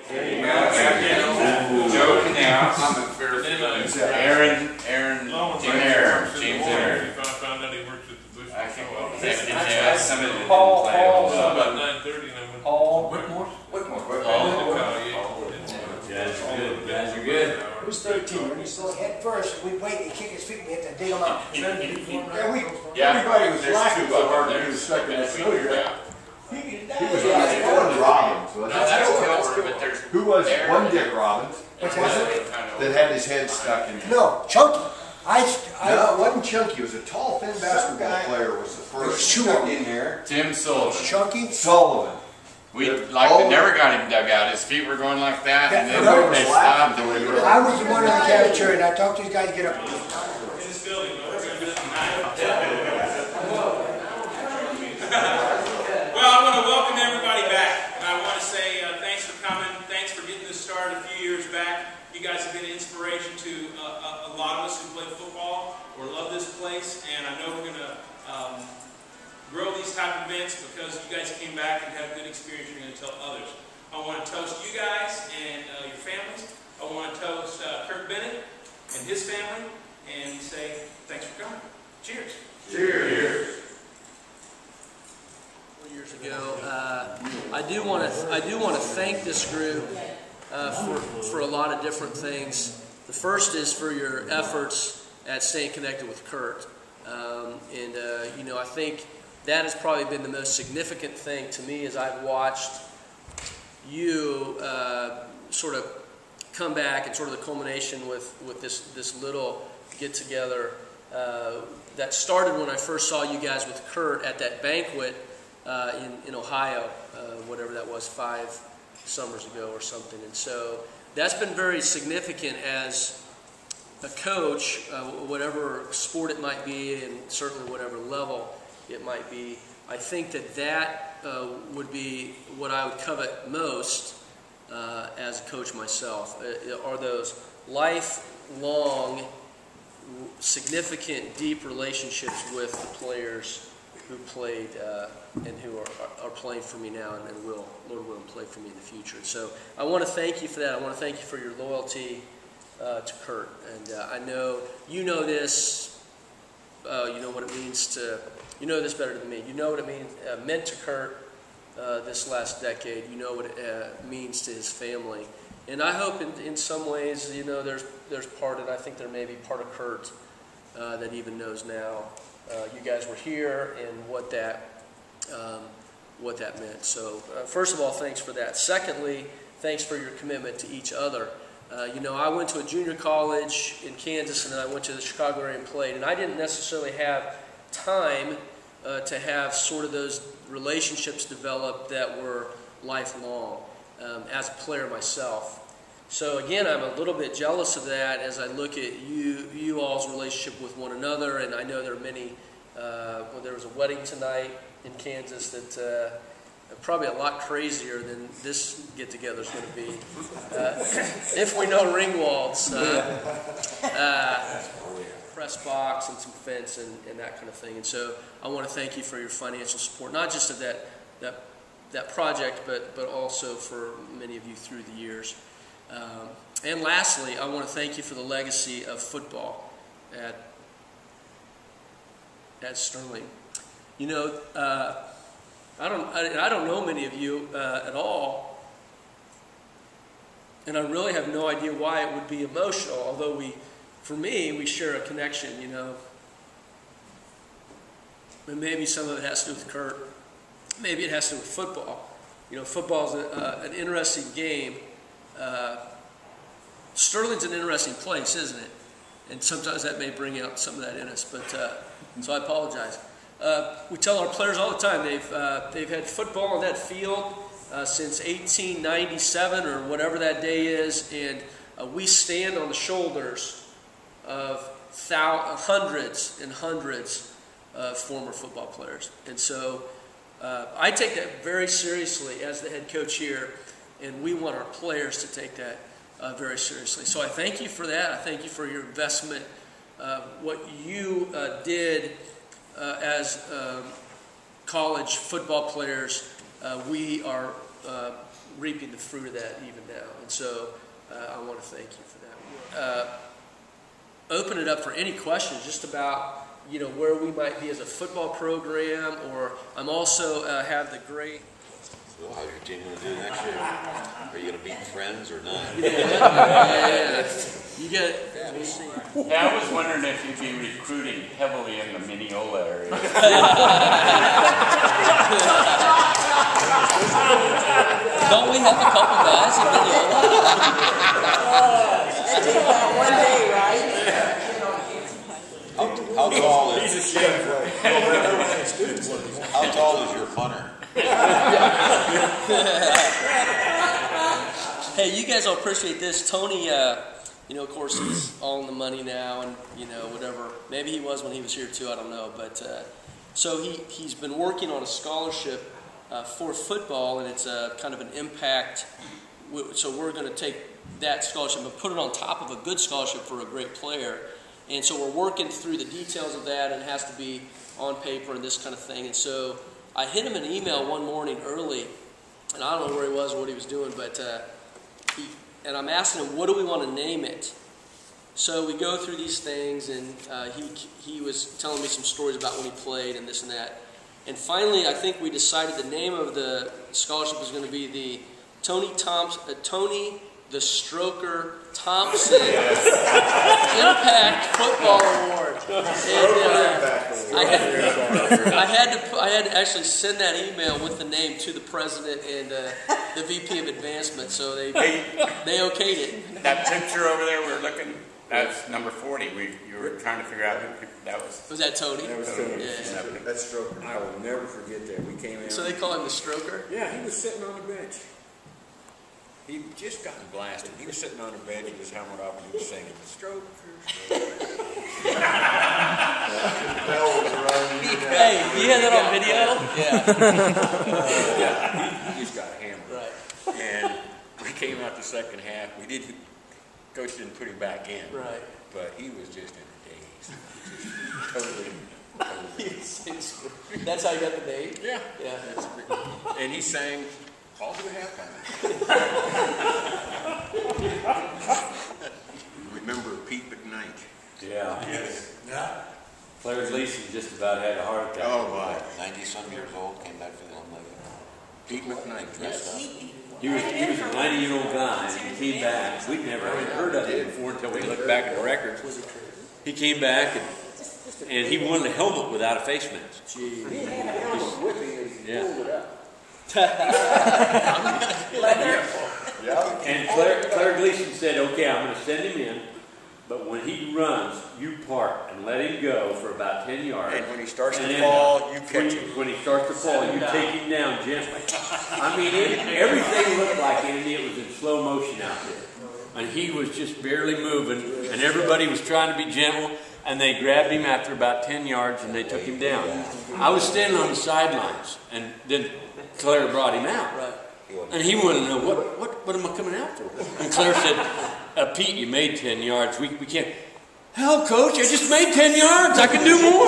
Joe Canals. Aaron, James Aaron. I found out he works at the Bush. I think somebody that Paul, didn't play. About 9:30 and I went. Paul. Whitmore. Guys are good. Who's 13? When he's still head first, we wait and kick his feet and we have to dig him up. Everybody was laughing so hard that he was stuck in the snow. He was Owen Robbins. Who was one Dick Robbins? Which was it? That had his head stuck in. No, Chunky. No, it wasn't Chunky. It was a tall, thin basketball player. Was the first Sure. in there. Tim Sullivan. Chunky? Sullivan. We never got him dug out. His feet were going like that, and then No. they stopped. And we were. I was the one in the cafeteria and I talked to these guys to get up. Well, I want to welcome everybody back, and I want to say thanks for coming. Thanks for getting this started a few years back. You guys have been an inspiration to a lot of us who play football or love this place, and I know we're going to grow these type of events because you guys came back and had a good experience. You're going to tell others. I want to toast you guys and your families. I want to toast Kirk Bennett and his family, and say thanks for coming. Cheers. Cheers. Years ago, I do want to thank this group for a lot of different things. The first is for your efforts at staying connected with Kurt, and I think that has probably been the most significant thing to me as I've watched you sort of come back and sort of the culmination with this little get together that started when I first saw you guys with Kurt at that banquet in Ohio, whatever that was, 5 summers ago or something. And so that's been very significant as a coach, whatever sport it might be, and certainly whatever level it might be. I think that would be what I would covet most as a coach myself, are those lifelong, significant, deep relationships with the players who played and who are playing for me now and will, Lord willing, play for me in the future. So I want to thank you for that. I want to thank you for your loyalty to Kurt. And I know you know this. You know what it means to. You know this better than me. You know what it meant to Kurt this last decade. You know what it means to his family. And I hope in some ways, there's part of it. I think there may be part of Kurt that even knows now. You guys were here and what that meant. So first of all, thanks for that. Secondly, thanks for your commitment to each other. I went to a junior college in Kansas, and then I went to the Chicago area and played. And I didn't necessarily have time to have sort of those relationships develop that were lifelong as a player myself. So again, I'm a little bit jealous of that as I look at you all's relationship with one another, and I know there are many. There was a wedding tonight in Kansas that probably a lot crazier than this get-together is going to be. If we know Ringwald's press box and some fence and that kind of thing. And so I want to thank you for your financial support, not just of that project, but also for many of you through the years. And lastly, I want to thank you for the legacy of football at Sterling. I don't know many of you at all, and I really have no idea why it would be emotional. Although for me, we share a connection. And maybe some of it has to do with Kurt. Maybe it has to do with football. Football is an interesting game. Sterling's an interesting place, isn't it? And sometimes that may bring out some of that in us, but so I apologize. We tell our players all the time they've had football on that field since 1897 or whatever that day is, and we stand on the shoulders of hundreds and hundreds of former football players. And so I take that very seriously as the head coach here, and we want our players to take that very seriously. So I thank you for that. I thank you for your investment, what you did as college football players we are reaping the fruit of that even now. And so I want to thank you for that. Open it up for any questions just about where we might be as a football program, or I'm also have the great. So how's your team going to do next year? Are you going to beat Friends or not? Yeah. You get it. Yeah, we'll see. Yeah, I was wondering if you'd be recruiting heavily in the Mineola area. Don't we have a couple guys in Mineola? That takes about one day, right? How tall is How tall is your punter? Hey, you guys will appreciate this. Tony, of course, he's all in the money now, and whatever. Maybe he was when he was here too. I don't know, but so he's been working on a scholarship for football, and it's a kind of an impact. So we're going to take that scholarship and put it on top of a good scholarship for a great player. And so we're working through the details of that, and it has to be on paper and this kind of thing. And so I hit him an email one morning early, and I don't know where he was or what he was doing, but and I'm asking him, what do we want to name it? So we go through these things, and he was telling me some stories about when he played and this and that. And finally, I think we decided the name of the scholarship was going to be the Tony the Stroker Thompson Impact Football Award. And I had to actually send that email with the name to the president and the VP of Advancement, so they okayed it. That picture over there we're looking, that's number 40. You were trying to figure out who that was. Was that Tony? That was Tony. Yeah. That's Stroker. I will never forget that. We came in. So they call him the Stroker? Yeah, he was sitting on the bench. He'd just gotten blasted. He was sitting on the bench with his helmet off, and he was singing, "The Stroker." Hey, you had that on video? Yeah, he just got hammered. Right. And we came out the second half. Coach didn't put him back in. Right. But he was just in a daze. Totally. That's how you got the name? Yeah. Yeah. And he sang all through halftime. Remember Pete McKnight? Yeah. Yes. Claire Gleason just about had a heart attack. Oh, my. 90-some years old, came back from the unleavened. Pete McKnight dressed up. He was a 90-year-old guy, and he came back. We'd never even heard of him before until we looked back at the records. He came back, and he won the helmet without a face mask. He had a helmet with him as he pulled it up. And Claire Gleason said, "Okay, I'm going to send him in, but when he runs, you park and let him go for about 10 yards. And when he starts to fall, you catch him. When he starts to fall, you take him down gently." I mean, everything looked like Andy. It was in slow motion out there. And he was just barely moving, and everybody was trying to be gentle, and they grabbed him after about 10 yards, and they took him down. I was standing on the sidelines, and then Claire brought him out. Right. And he wanted to know, what am I coming out for? And Claire said, "Pete, you made 10 yards. We can't." "Hell, Coach, I just made 10 yards. I can do more."